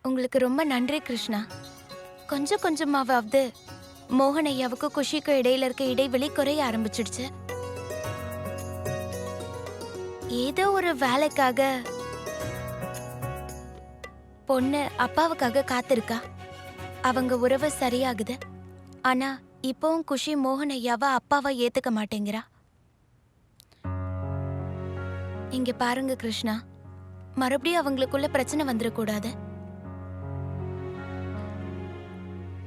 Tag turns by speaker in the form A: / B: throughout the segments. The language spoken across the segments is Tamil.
A: உங்களுக்கு ரொம்ப நன்றி கிருஷ்ணா. கொஞ்சம் கொஞ்சமாவது மோகன் ஐயாவுக்கு குஷிக்கு இடையில இருக்க இடைவெளி குறைய ஆரம்பிச்சிடுச்சு. ஏதோ ஒரு வேலைக்காக பொண்ணு அப்பாவுக்காக காத்திருக்கா. அவங்க உறவு சரியாகுது. ஆனா இப்பவும் குஷி மோகன் ஐயாவா அப்பாவா ஏத்துக்க மாட்டேங்கிறா. இங்க பாருங்க கிருஷ்ணா, மறுபடியும் அவங்களுக்குள்ள பிரச்சனை வந்துடக்கூடாது.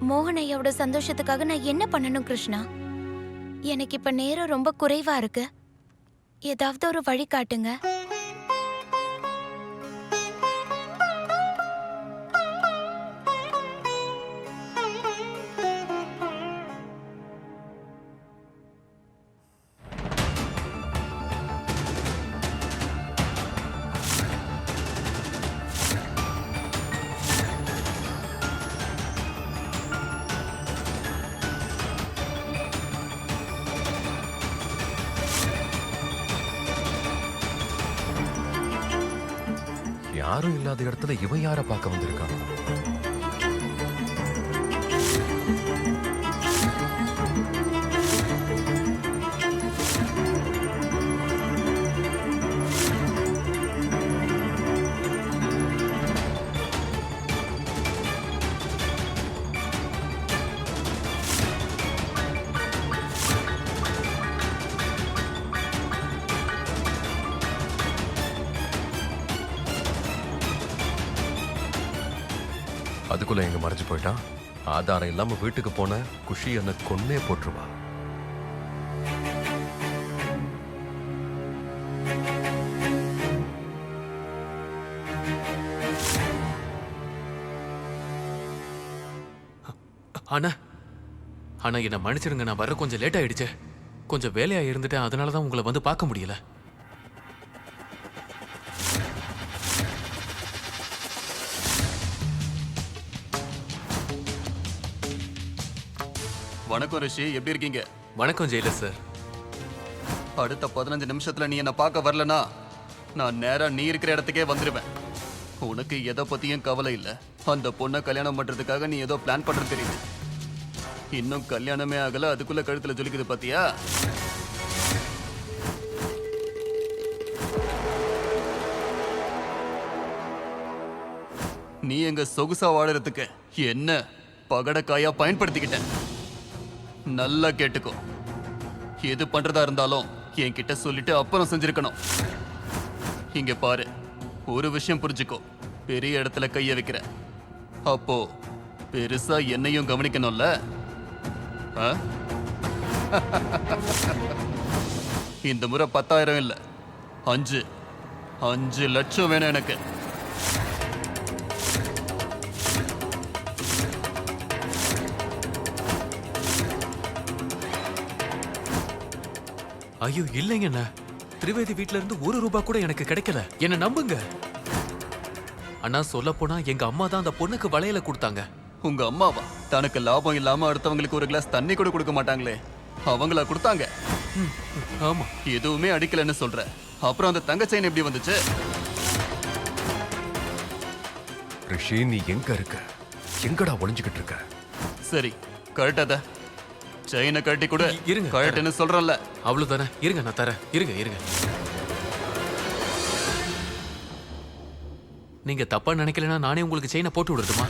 A: மோகன் ஐயாவோட சந்தோஷத்துக்காக நான் என்ன பண்ணணும் கிருஷ்ணா? எனக்கு இப்ப நேரம் ரொம்ப குறைவா இருக்கு. ஏதாவது ஒரு வழி காட்டுங்க.
B: யாரும் இல்லாத இடத்துல இவன் யார பார்க்க வந்திருக்கான்? அதுக்குள்ள எங்க மறைஞ்சு போயிட்டான்? ஆதாரம் இல்லாம வீட்டுக்கு போன குஷி என்ன கொன்னே போட்டுருவா.
C: அண்ணா அண்ணா என்ன மன்னிச்சிடுங்க, நான் வர கொஞ்சம் லேட் ஆயிடுச்சு. கொஞ்சம் வேலையா இருந்துட்டேன், அதனாலதான் உங்களை வந்து பார்க்க முடியல.
D: வணக்கம் ரிஷி, எப்படி இருக்கீங்க?
C: வணக்கம் ஜெயிலர் சார்.
D: அடுத்த 15 நிமிஷத்துல நீ என்ன பார்க்க வரலனா நான் நேரா நீ இருக்கிற இடத்துக்கே வந்துருவேன். உனக்கு எதை பத்தியும் கவலை இல்ல. அந்த பொண்ணை கல்யாணம் பண்றதுக்காக நீ ஏதோ பிளான் பண்றது தெரியுது. இன்னும் கல்யாணமே ஆகல, அதுக்குள்ள கழுத்துல ஜொலிக்குது பாத்தியா? நீ எங்க சொகுசா வாழறதுக்கு என்ன பகடக்காயா பயன்படுத்திக்கிட்ட. நல்லா கேட்டுக்கோ, எது பண்றதா இருந்தாலும் என்கிட்ட சொல்லிட்டு அப்புறம் செஞ்சிருக்கணும். இங்க பாரு, ஒரு விஷயம் புரிஞ்சுக்கோ. பெரிய இடத்துல கைய வைக்கிற அப்போ பெருசா என்னையும் கவனிக்கணும்ல. இந்த முறை 10,000 இல்ல, 5 லட்சம் வேணும் எனக்கு.
C: ஐயோ இல்லைங்க அண்ணா, திரிவேதி வீட்ல இருந்து 1 ரூபாய் கூட எனக்கு கிடைக்கல. என்ன நம்புங்க அண்ணா. சொல்ல போனா எங்க அம்மா தான் அந்த பொண்ணுக்கு வளையல கொடுத்தாங்க.
D: உங்க அம்மாவா? தனக்கு லாபம் இல்லாம அடுத்தவங்களுக்கு ஒரு கிளாஸ் தண்ணி கூட கொடுக்க மாட்டாங்களே, அவங்களா கொடுத்தாங்க?
C: ஆமா.
D: எதுவுமே அடிக்கலன்னு சொல்ற, அப்புறம் அந்த தங்க செயின் எப்படி வந்துச்சு?
B: ரிஷி, நீ எங்க இருக்க? எங்கடா ஒளிஞ்சுக்கிட்டு இருக்க?
D: சரி, கழட்டாத. செயினை கழட்டி கூட.
C: இருங்க,
D: கழட்டுன்னு சொல்றல.
C: அவ்வளவுதானே, இருங்க நான் தரேன். இருங்க இருங்க. நீங்க தப்பா நினைக்கலன்னா நானே உங்களுக்கு செயினை போட்டு விடுறதுமா?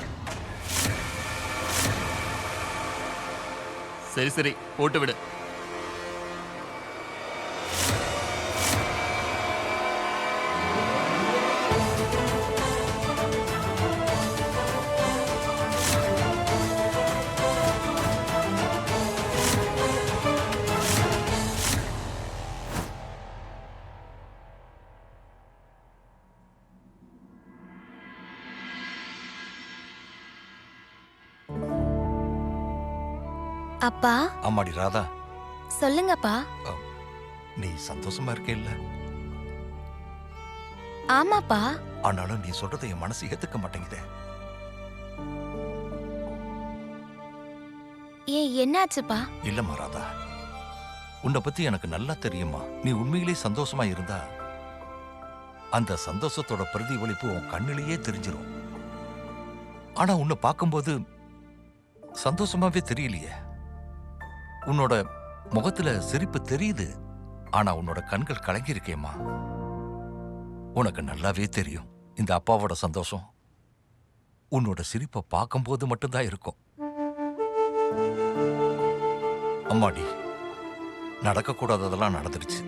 D: சரி சரி, போட்டு விடு.
A: அப்பா.
E: அம்மாடி ராதா,
A: சொல்லுங்கப்பா.
E: நீ சந்தோஷமா இருக்க இல்ல?
A: ஆமாப்பா.
E: ஆனாலும் நீ சொல்றதை என் மனசு ஏத்துக்க மாட்டேங்குதே.
A: ஏன், என்னாச்சுப்பா?
E: இல்லம்மா ராதா, உன்னை பத்தி எனக்கு நல்லா தெரியுமா. நீ உண்மையிலே சந்தோஷமா இருந்தா அந்த சந்தோஷத்தோட பிரதிபலிப்பு உன் கண்ணிலேயே தெரிஞ்சிரும். ஆனா உன்னை பார்க்கும்போது சந்தோஷமாவே தெரியலையே. உன்னோட முகத்துல சிரிப்பு தெரியுது, ஆனா உன்னோட கண்கள் கலங்கி இருக்கேம்மா. உனக்கு நல்லாவே தெரியும் இந்த அப்பாவோட சந்தோஷம் உன்னோட சிரிப்பை பார்க்கும்போது மட்டும்தான் இருக்கும். அம்மாடி, நடக்கக்கூடாததெல்லாம் நடந்துருச்சு.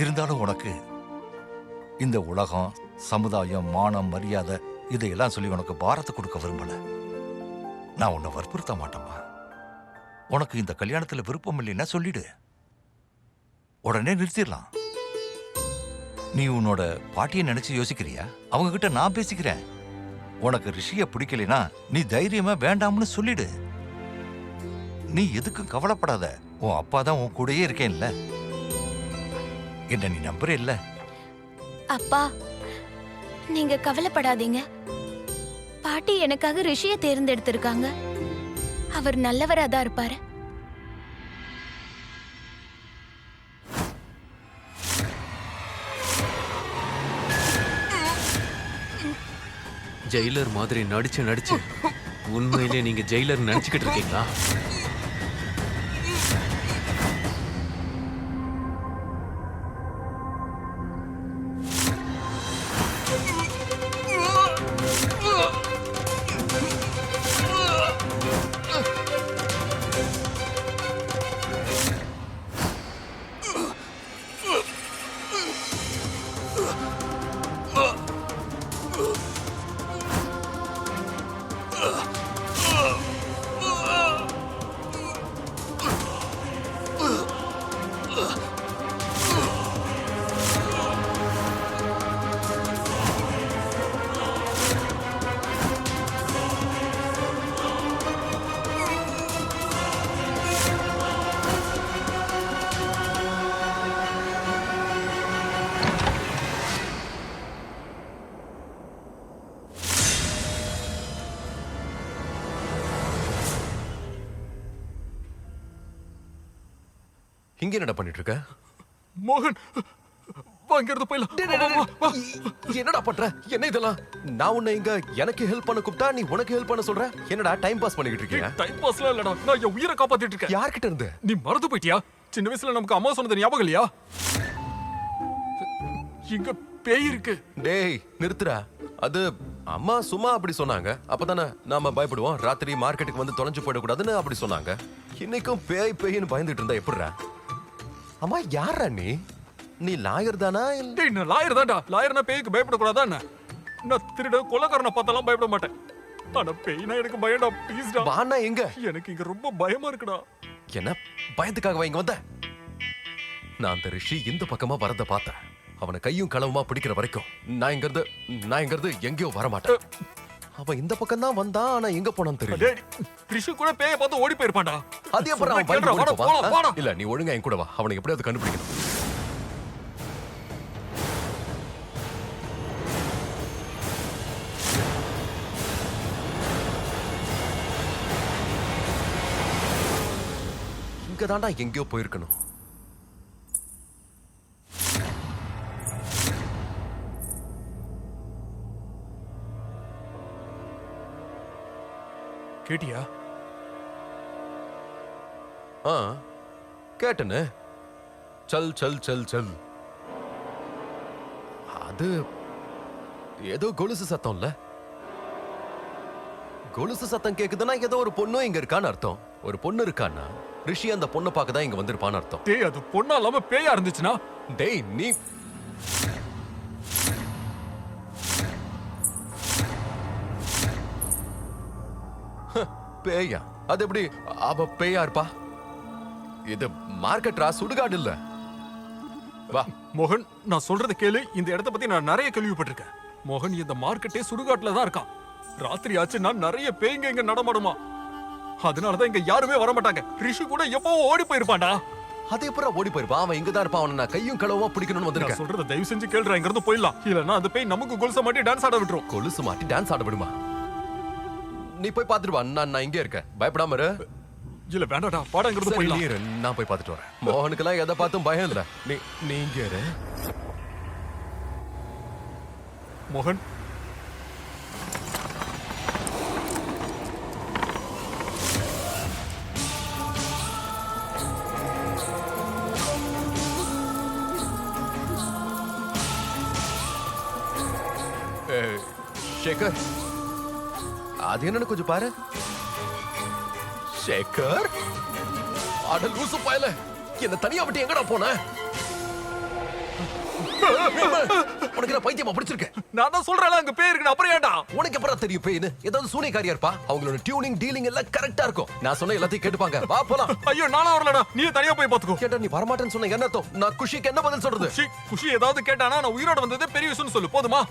E: இருந்தாலும் உனக்கு இந்த உலகம், சமுதாயம், மானம், மரியாதை இதையெல்லாம் சொல்லி உனக்கு பாரத்தை கொடுக்க விரும்பல. நான் உன்னை வற்புறுத்த மாட்டேம்மா. உனக்கு இந்த கல்யாணத்துல விருப்பம் இல்லைன்னா சொல்லிடு, உடனே நிறுத்திடலாம். நீ உன்னோட பாட்டியை நினைச்சு யோசிக்கிறியா? அவங்க கிட்ட நான் பேசிக்கிறேன். உனக்கு ரிஷிய பிடிக்கலைன்னா நீ தைரியமா வேண்டாம்னு சொல்லிடு. நீ எதுக்கும் கவலைப்படாத, உன் அப்பா தான் உன் கூடயே இருக்கேன்ல. என்ன நீ நம்புற இல்ல?
A: அப்பா, நீங்க கவலைப்படாதீங்க. பாட்டி எனக்காக ரிஷிய தேர்ந்தெடுத்திருக்காங்க. அவர் நல்லவரா தான் இருப்பாரு.
C: ஜெயிலர் மாதிரி நடிச்சு உண்மையிலே நீங்க ஜெயிலர் நினைச்சுக்கிட்டு இருக்கீங்களா?
B: இங்க என்னடா பண்ணிட்டு இருக்க?
F: மோகன், வாங்கிறது போயிடலாம்.
B: என்னடா பண்ற? என்ன இதெல்லாம்? நான் உன்னை இங்க எனக்கு ஹெல்ப் பண்ண கூப்பிட்டா நீ உனக்கு ஹெல்ப் பண்ண சொல்ற? என்னடா டைம் பாஸ் பண்ணிக்கிட்டு இருக்கியா?
F: டைம் பாஸ்லாம் இல்லடா, நான் என் உயிரை காப்பாத்திட்டு இருக்கேன்.
B: யார்கிட்ட இருந்து?
F: நீ மறந்து போயிட்டியா? சின்ன வயசுல நமக்கு அம்மா சொன்னது ஞாபகம் இல்லையா? இங்க பேய் இருக்கு.
B: டேய் நிறுத்துடா. அது அம்மா சும்மா அப்படி சொன்னாங்க. அப்பதானே நாம பயப்படுவோம். ராத்திரி மார்க்கெட்டுக்கு வந்து தொலைஞ்சு போயிடக்கூடாதுன்னு அப்படி சொன்னாங்க. இன்னைக்கும் பேய் பேய்னு பயந்துட்டு இருந்தா எப்படிடா? அம்மா யாரா நீ? நீ லாயர் தானா?
F: டேய், நான் லாயர் தான்டா. லாயர்னா பேய்க்கு பயப்படக்கூடாதா என்ன? நான் திருட கொலைக்காரனை பார்த்தாலாம் பயப்பட மாட்டேன். ஆனா பேய்னா எனக்கு பயம்டா. ப்ளீஸ்டா.
B: வாண்ணா எங்க?
F: எனக்கு இங்க ரொம்ப பயமா இருக்குடா.
B: என்ன பயத்துக்காக இங்க வந்த? நான் அந்த ரிஷி இந்த பக்கமா வரத பார்த்தேன். அவனை கையும் களவுமா பிடிக்கிற வரைக்கும் நான் இங்க இருந்து எங்கேயோ வர மாட்டேன். அவன் இந்த பக்கம் தான் வந்தான், ஆனா எங்க போனான்னு தெரியல.
F: டேய், ரிஷி கூட பேயை பார்த்து ஓடி போயிருப்பான்டா.
B: அது எப்படி அவன் பயந்து ஓடி போவான்? இல்ல, நீ ஒழுங்கா என் கூட வா. அவனை எப்படியாவது கண்டுபிடிக்கணும். இங்க தாண்டா எங்கேயோ போயிருக்கணும்.
F: கேட்டியா?
B: கேட்டனு. சல் சல் சல் சல். அது ஏதோ கொலுசு சத்தம் இல்ல? கொலுசு சத்தம் கேக்குதுன்னா ஏதோ ஒரு பொண்ணும் இங்க இருக்கான்னு அர்த்தம். ஒரு பொண்ணு இருக்கான்னா ரிஷி அந்த பொண்ணை பார்க்க தான் இங்க வந்திருப்பான்னு அர்த்தம்.
F: டேய், அது பொண்ணா இல்லாம பேயா இருந்துச்சுன்னா?
B: டேய் நீ பேயா? அது எப்படி அவ பேயா இருப்பா? இது மார்க்கெட்ரா, சுடுகாடு இல்ல. வா
F: மோகன், நான் சொல்றத கேளு. இந்த இடத்த பத்தி நான் நிறைய கேள்விப்பட்டிருக்கேன். மோகன், இந்த மார்க்கெட்டே சுடுகாட்டுல தான் இருக்கான். ராத்திரி ஆச்சுன்னா நிறைய பேய்ங்க இங்க நடமாடுமா. அதனாலதான் இங்க யாருமே வர மாட்டாங்க. ரிஷி கூட எப்பவும் ஓடி போயிருப்பான்டா.
B: அது எப்பறம் ஓடி போயிருப்பா? அவன் இங்க தான் இருப்பான். அவனை நான் கையும் களவா பிடிக்கணும்னு
F: நான்
B: வந்திருக்கேன்.
F: சொல்றத தயவு செஞ்சு கேளுடா. இங்க இருந்து போயிடலாம். இல்லன்னா அந்த பேய் நமக்கு கொலுச மாட்டி டான்ஸ் ஆட விட்டுரும்.
B: கொலுசு மாட்டி டான்ஸ் ஆட விடுமா? நீ போய் பாத்துட்டு வா. நான் இங்கே இருக்கேன். பயப்படாம இரு.
F: இல்ல வேண்டாடா, பாடம் இங்க இருந்து
B: சரி, நீ
F: போயிடலாம்.
B: இரு. நான் போய் பாத்துட்டு வரேன். மோகனுக்கெல்லாம் எதை பார்த்தும் பயம் இல்ல. நீ இங்கே இரு.
F: மோகன்,
B: சேகர், அது என்னன்னு கொஞ்சம் பாரு. சேகர், அட லூசு பயல, என்ன தனியா விட்டு எங்கடா போன? உனக்கு என்ன பைத்தியமா பிடிச்சிருக்க?
F: நான் தான் சொல்றேன் அங்க பேய் இருக்கு, அப்புறம் ஏன்டா?
B: உனக்கு எப்பறம் தெரியும் பேய்னு? ஏதாவது சூனியக்காரியா இருப்பா. அவங்களோட டியூனிங் டீலிங் எல்லாம் கரெக்டா இருக்கும். நான் சொன்ன எல்லாத்தையும் கேட்டுப்பாங்க. வா போலாம்.
F: ஐயோ நானா வரலடா, நீ தனியா போய் பாத்துக்கோ.
B: கேட்டா நீ வரமாட்டேன்னு சொன்ன என்ன அர்த்தம்? நான் குஷிக்கு என்ன பதில் சொல்றது?
F: குஷி ஏதாவது கேட்டானா நான் உயிரோட வந்ததே பெரிய விஷயம் சொல்லு, போதுமா?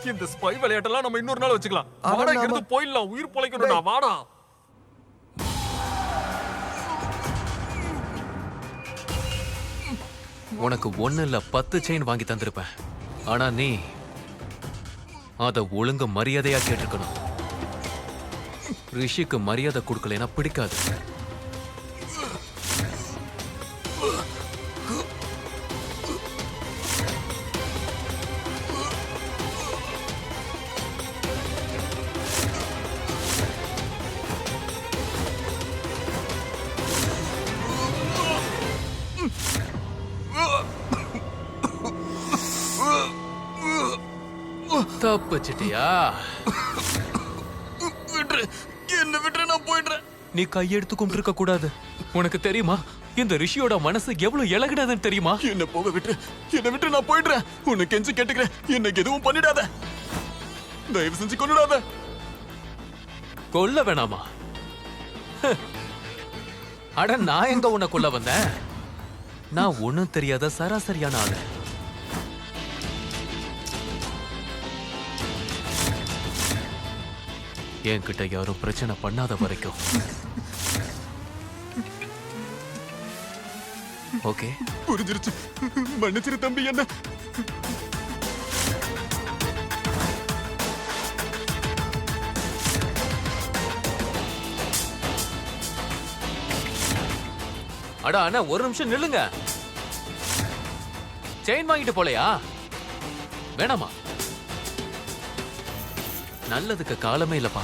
F: இந்த ஸ்பை விளையாட்டெல்லாம் நம்ம இன்னொரு நாள் வச்சுக்கலாம். வாடா, இங்க இருந்து போயிடலாம். உயிர் பொழைக்கணும்டா, வாடா.
C: உனக்கு 1 இல்ல 10 செயின் வாங்கி தந்திருப்பேன். ஆனா நீ அத ஒழுங்கு மரியாதையா கேட்டிருக்கணும். ரிஷிக்கு மரியாதை கொடுக்கலைன்னா பிடிக்காது. தப்பிச்சிட்டியா?
D: என்ன விட்டு நான் போயிடுறேன்.
C: நீ கையெடுத்து கும்பிட்டு கூடாது. உனக்கு தெரியுமா இந்த ரிஷியோட மனசு எவ்வளவு இலகுனதுன்னு தெரியுமா?
D: என்ன போக விட்டு, என்ன விட்டு நான் போயிடுறேன். உன்னை கெஞ்சி கேட்டுக்கிறேன், எனக்கு எதுவும் பண்ணிடாத. தயவு செஞ்சு கொன்னுடாத.
C: கொல்ல வேணாமா? அட நான் எங்க உன்னை கொல்ல வந்தேன்? நான் ஒண்ணும் தெரியாத சராசரியான ஆளு. என்கிட்ட யாரும் பிரச்சனை பண்ணாத வரைக்கும். ஓகே,
D: புரிஞ்சிருச்சு. மன்னிச்சிரு தம்பி. என்ன
C: அட அண்ணா ஒரு நிமிஷம் நில்லுங்க. செயின் வாங்கிட்டு போலையா? வேணாமா? நல்லதுக்கு காலமே இல்லப்பா.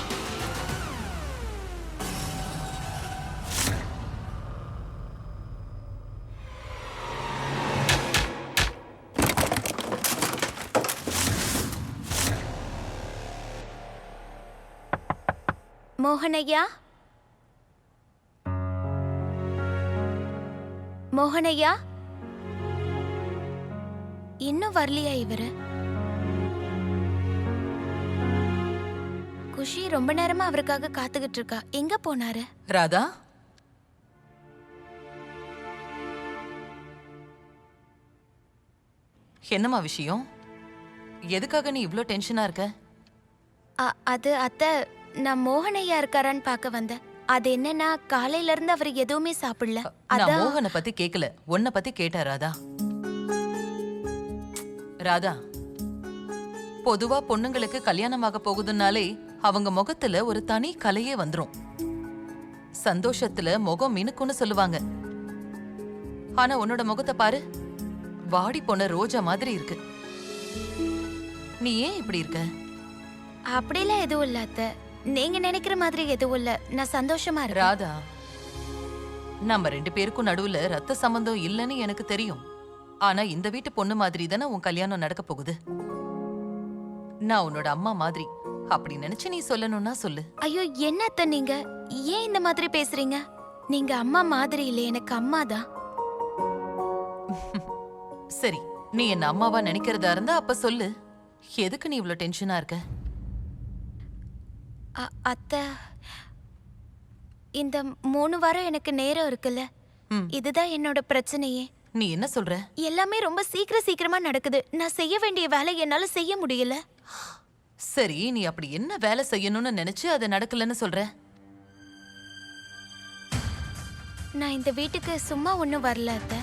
A: மோகனையா, மோகனையா, இன்னும் வரலையா இவரு? குஷி ரொம்ப நேரமா அவருக்காக காத்துக்கிட்டு இருக்கா. எங்க போனாரு?
G: ராதா, என்னம்மா விஷயம்? எதுக்காக நீ இவ்ளோ டென்ஷனா இருக்க?
A: அது அத்தை, நான் மோகனையா இருக்காரான்னு பார்க்க வந்தேன். அது என்னன்னா காலையில இருந்து அவர் எதுவுமே சாப்பிடல.
G: நான்
A: அதான்
G: மோகனை பத்தி கேக்கல, உன்னை பத்தி கேட்டேன் ராதா. ராதா, பொதுவா பொண்ணுங்களுக்கு கல்யாணமாக போகுதுன்னாலே அவங்க முகத்துல ஒரு தனி கலையே வந்துரும். சந்தோஷத்துல முகம் மினுக்குன்னு சொல்லுவாங்க. ஆனா உன்னோட முகத்தை பாரு, வாடி போன ரோஜா மாதிரி இருக்கு. நீ ஏன் இப்படி இருக்க?
A: அப்படிலாம் எதுவும் இல்ல அத்தை. நீங்க நினைக்கிற மாதிரி எதுவும் இல்ல. நான் சந்தோஷமா இருக்கேன்.
G: ராதா, நம்ம 2 பேருக்கும் நடுவுல ரத்த சம்பந்தம் இல்லைன்னு எனக்கு தெரியும். ஆனா இந்த வீட்டு பொண்ணு மாதிரி தானே உன் கல்யாணம் நடக்க போகுது. நான் உன்னோட அம்மா மாதிரி. அப்படி நினைச்சு நீ சொல்லணும்னா சொல்லு.
A: ஐயோ என்ன அத்தை நீங்க ஏன் இந்த மாதிரி பேசுறீங்க? நீங்க அம்மா மாதிரி இல்ல, எனக்கு அம்மா தான்.
G: சரி, நீ என்ன அம்மாவா நினைக்கிறதா இருந்தா அப்ப சொல்லு. எதுக்கு நீ இவ்ளோ டென்ஷனா இருக்க?
A: அத்தை, இந்த 3 வாரம் எனக்கு நேரம் இருக்குல்ல, இதுதான் என்னோட பிரச்சனையே.
G: நீ என்ன சொல்ற?
A: எல்லாமே ரொம்ப சீக்கிரமா நடக்குது. நான் செய்ய வேண்டிய வேலை என்னால செய்ய முடியல.
G: சரி, நீ அப்படி என்ன வேலை செய்யணும்னு நினைச்சு அது நடக்கலன்னு சொல்ற?
A: நான் இந்த வீட்டுக்கு சும்மா ஒண்ணும் வரல அத்தை.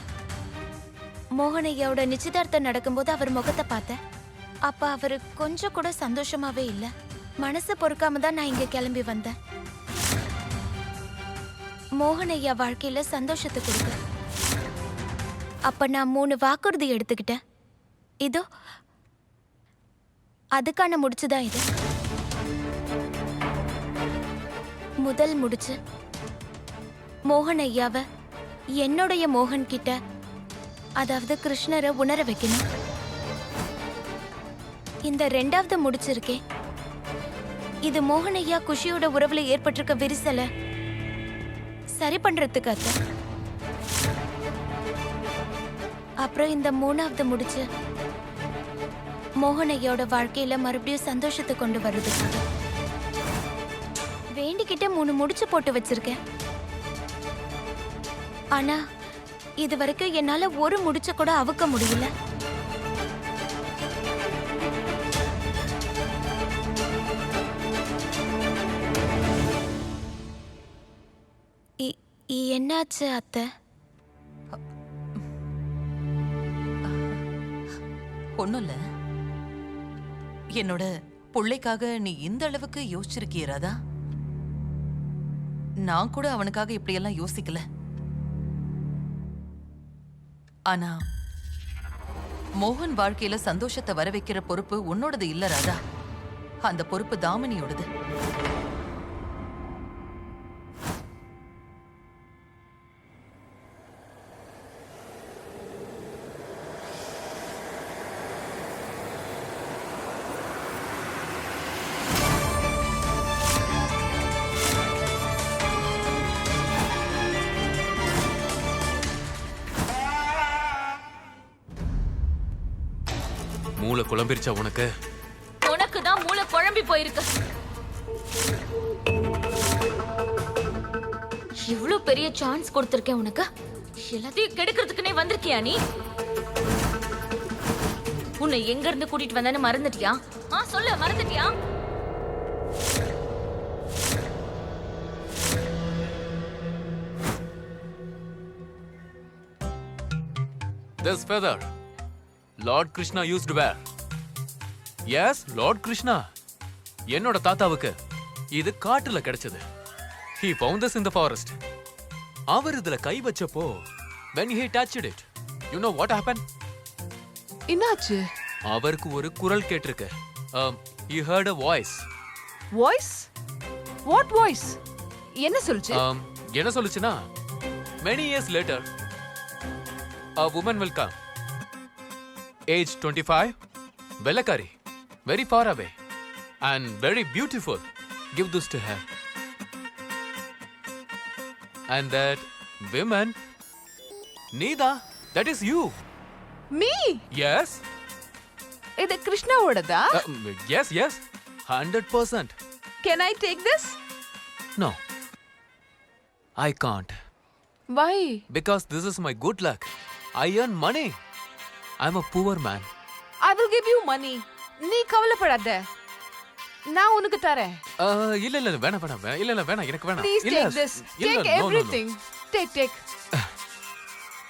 A: மோகனையோட நிச்சயதார்த்தம் நடக்கும்போது அவர் முகத்தை பார்த்தேன். அப்ப அவரு கொஞ்சம் கூட சந்தோஷமாவே இல்ல. மனசு பொறுக்காம தான் நான் இங்க கிளம்பி வந்தேன். மோகனையா வாழ்க்கையில சந்தோஷத்தை கொடுக்க. அப்ப நான் 3 வாக்குறுதி எடுத்துக்கிட்டேன். இதோ அதுக்கான முடிச்சுதான் இது. முதல் முடிச்சு, மோகனையாவை என்னுடைய மோகன் கிட்ட, அதாவது கிருஷ்ணரை உணர வைக்கணும். இந்த ரெண்டாவது முடிச்சிருக்கே, இது மோகனையா குஷியோட உறவுல ஏற்பட்டிருக்க விரிசல சரி பண்றதுக்கு அத்தை. அப்புறம் இந்த மூணாவது முடிச்சு மோகனையோட வாழ்க்கையில மறுபடியும் சந்தோஷத்தை கொண்டு வருதுக்காக வேண்டிக்கிட்டே 3 முடிச்சு போட்டு வச்சிருக்கேன். ஆனா இது வரைக்கும் என்னால ஒரு முடிச்ச கூட அவுக்க முடியல. என்னாச்சு அத்தை?
G: ஒண்ணும் இல்ல. என்னோட புள்ளைக்காக நீ இந்த அளவுக்கு யோசிச்சிருக்கிய ராதா? நான் கூட அவனுக்காக இப்படியெல்லாம் யோசிக்கல. ஆனா மோகன் வாழ்க்கையில சந்தோஷத்தை வர வைக்கிற பொறுப்பு உன்னோடது இல்ல ராதா. அந்த பொறுப்பு தாமினியோடது.
C: மூளை குழம்பிருச்சா உனக்கு?
A: உனக்கு தான் மூளை குழம்பி போயிருக்கு. இவ்ளோ பெரிய சான்ஸ் கொடுத்திருக்கேன் உனக்கு, எல்லாத்தையும் கெடுக்கிறதுக்குனே வந்திருக்கியா நீ? உன்னை எங்க இருந்து கூட்டிட்டு வந்தேன்னு மறந்துட்டியா? சொல்லு, மறந்துட்டியா?
C: This feather, Lord Krishna used where? Yes, Lord Krishna. என்னோட தாத்தாவுக்கு இது காட்டுல கிடைச்சது. He found this in the forest. அவர் இதுல கை வச்சப்போ when he touched it, you know what happened?
H: என்னாச்சு?
C: அவருக்கு ஒரு குரல் கேட்டிருக்கு. He heard a voice.
H: Voice? What voice? என்ன சொல்லுச்சு?
C: என்ன சொல்லுச்சுன்னா, many years later a woman will come, age 25, Velakari, very far away and very beautiful. Give this to her. And that woman, Nida, that is you.
H: Me?
C: Yes.
H: இது கிருஷ்ணாவோடதா?
C: Yes, yes. 100%.
H: Can I take this?
C: No. I can't.
H: Why?
C: Because this is my good luck. I earn money. I'm a poor man.
H: I will give you money. நீ கவலைப்படாத, நான் உனக்கு தரேன்.
C: இல்ல இல்ல வேணாம் வேணாம் இல்ல வேணாம் எனக்கு வேணாம்.
H: ப்ளீஸ்
C: இல்ல
H: டேக் திஸ்.
C: இல்ல,
H: take
C: no, no, no.
H: Everything. Take take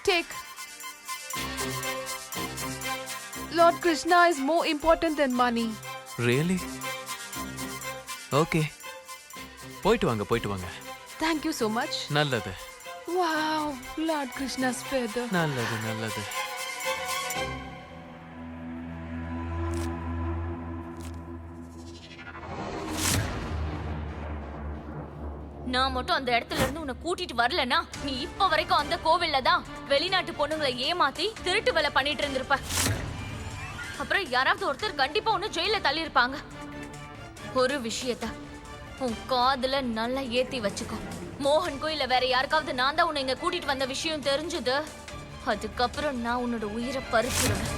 H: take. Lord Krishna is more important than money.
C: Really? Okay. போயிட்டு வாங்க.
H: Thank you so much.
C: நல்லது.
H: Wow, Lord Krishna's feather.
C: நல்லது.
A: நான் மட்டும் அந்த இடத்துல இருந்து உன்னை கூட்டிட்டு வரலனா, நீ இப்ப வரைக்கும் அந்த கோவில்ல தான் வெளிநாட்டு பொண்ணுங்களை ஏமாத்தி திருட்டு வேலை பண்ணிட்டு இருந்திருப்ப. அப்புறம் யாராவது ஒருத்தர் கண்டிப்பா உன்னை ஜெயில தள்ளி இருப்பாங்க. ஒரு விஷயத்த உன் காதுல நல்லா ஏத்தி வச்சுக்கோ. மோகன் கோயில வேற யாருக்காவது நான் தான் உன்னை இங்க கூட்டிட்டு வந்த விஷயம் தெரிஞ்சது, அதுக்கப்புறம் நான் உன்னோட உயிரை பறிச்சிருவேன்.